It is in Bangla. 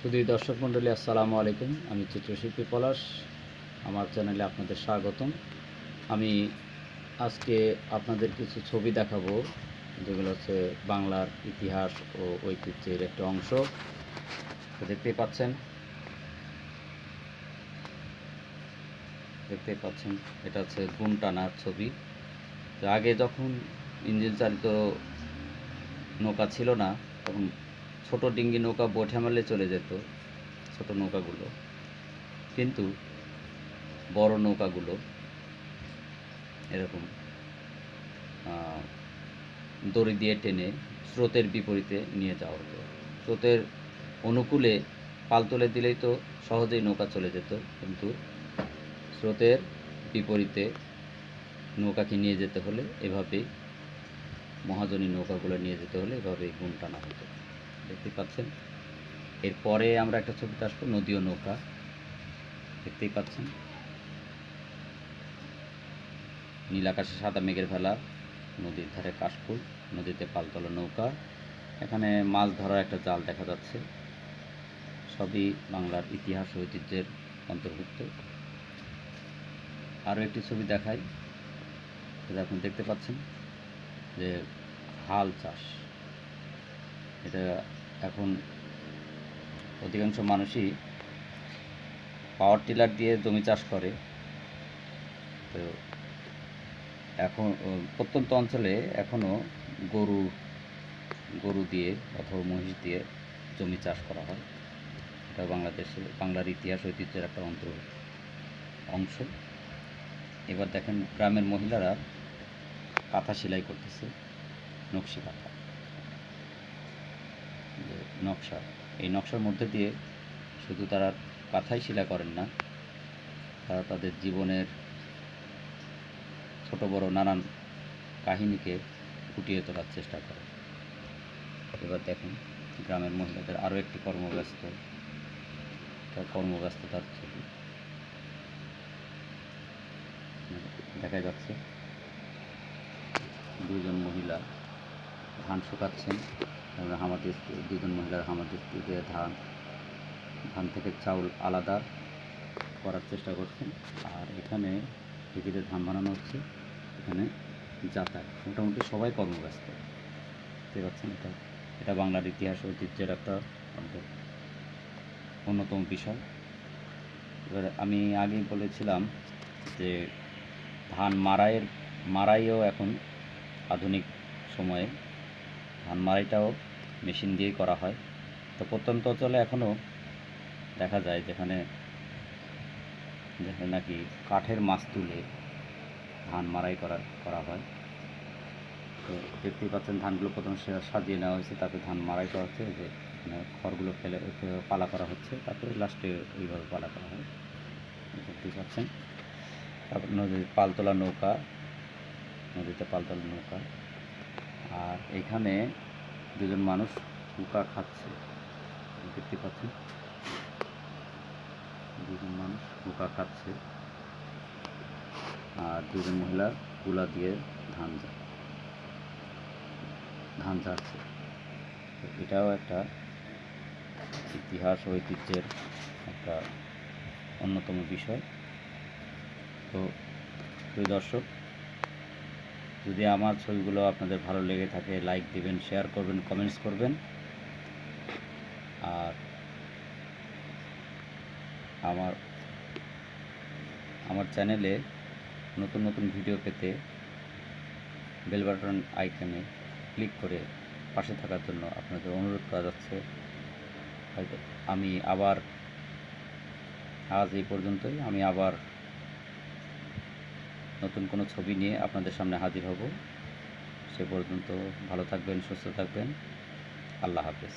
শুধু দর্শক মণ্ডলী, আসসালামু আলাইকুম। আমি চিত্রশিল্পী পলাশ, আমার চ্যানেলে আপনাদের স্বাগতম। আমি আজকে আপনাদের কিছু ছবি দেখাবো, যেগুলো হচ্ছে বাংলার ইতিহাস ও ঐতিহ্যের একটা অংশ। দেখতেই পাচ্ছেন এটা হচ্ছে গুণ টানার ছবি। তো আগে যখন ইঞ্জিন চালিত নৌকা ছিল না, তখন ছোট ডিঙ্গি নৌকা বোটে মারলে চলে যেত ছোট নৌকাগুলো, কিন্তু বড় নৌকাগুলো এরকম দড়ি দিয়ে টেনে স্রোতের বিপরীতে নিয়ে যাওয়া হতো। স্রোতের অনুকূলে পাল তুলে দিলেই তো সহজেই নৌকা চলে যেত, কিন্তু স্রোতের বিপরীতে নৌকাকে নিয়ে যেতে হলে এভাবেই, মহাজনী নৌকাগুলো নিয়ে যেতে হলে এভাবেই গুণ টানা হতো। দেখতে পাচ্ছেন। এরপরে আমরা একটা ছবিতে আসবো, নদী ও নৌকা। দেখতেই পাচ্ছেন, নীল আকাশে সাদা মেঘের ভেলা, নদীর ধারে কাশফুল, নদীতে পালতোলা নৌকা। এখানে মাছ ধরার একটা জাল দেখা যাচ্ছে। সবই বাংলার ইতিহাস ঐতিহ্যের অন্তর্ভুক্ত। আরও একটি ছবি দেখাই। আপনি দেখতে পাচ্ছেন যে হাল চাষ, এটা এখন অধিকাংশ মানুষই পাওয়ার টিলার দিয়ে জমি চাষ করে। তো এখন প্রত্যন্ত অঞ্চলে এখনও গরু দিয়ে অথবা মহিষ দিয়ে জমি চাষ করা হয়। এটা বাংলার ইতিহাস ঐতিহ্যের একটা অংশ। এবার দেখেন, গ্রামের মহিলারা কাঁথা সেলাই করতেছে, নকশি কাঁথা, নকশা। এই নকশার মধ্যে দিয়ে শুধু তারা কাঁথাই সেলাই করেন না, তারা তাদের জীবনের ছোট বড় নানান কাহিনীকে ফুটিয়ে তোলার চেষ্টা করে। এবার দেখেন, গ্রামের মহিলাদের আরও একটি কর্মব্যস্ততার ছবি দেখা যাচ্ছে। দুজন মহিলা ধান শুকাচ্ছেন, দুজন মহিলার হামাদিস্তি দিয়ে ধান থেকে চাউল আলাদা করার চেষ্টা করছেন। আর এখানে ঢেঁকিতে ধান বানানো হচ্ছে, এখানে যাতায়াত, মোটামুটি সবাই কর্মব্যস্ত। দেখতে পাচ্ছেন, এটা বাংলার ইতিহাস ঐতিহ্যের একটা অন্যতম বিষয়। এবার আমি আগেই বলেছিলাম যে ধান মাড়াইও এখন আধুনিক সময়ে ধান মাড়াইটাও মেশিন দিয়েই করা হয়। তো প্রত্যন্ত অঞ্চলে এখনও দেখা যায় যেখানে নাকি কাঠের মাছ তুলে ধান মাড়াই করা হয়। তো দেখতেই পাচ্ছেন, ধানগুলো প্রথমে সাজিয়ে নেওয়া হয়েছে, তারপরে ধান মাড়াই করা হচ্ছে, যে খড়গুলো ফেলে পালা করা হচ্ছে, তারপরে লাস্টে ওইভাবে পালা করা হয়। দেখতেই পাচ্ছেন। তারপর নদীতে পালতোলা নৌকা, আর এখানে দুজন মানুষ হুকা খাচ্ছে। দেখতে পাচ্ছেন, দুজন মানুষ হুকা খাচ্ছে, আর দুজন মহিলা কুলা দিয়ে ধান ঝাড়ছে। এটাও একটা ইতিহাস ঐতিহ্যের একটা অন্যতম বিষয়। তো প্রিয় দর্শক, যদি আমার ছবিগুলো আপনাদের ভালো লেগে থাকে, লাইক দিবেন, শেয়ার করবেন, কমেন্টস করবেন। আর আমার চ্যানেলে নতুন নতুন ভিডিও পেতে বেল বাটন আইকনে ক্লিক করে পাশে থাকার জন্য আপনাদের অনুরোধ করা যাচ্ছে। হয়তো আজ এই পর্যন্তই। আমি আবার নতুন কোনো ছবি নিয়ে আপনাদের সামনে হাজির হব। সে পর্যন্ত ভালো থাকবেন, সুস্থ থাকবেন। আল্লাহ হাফেজ।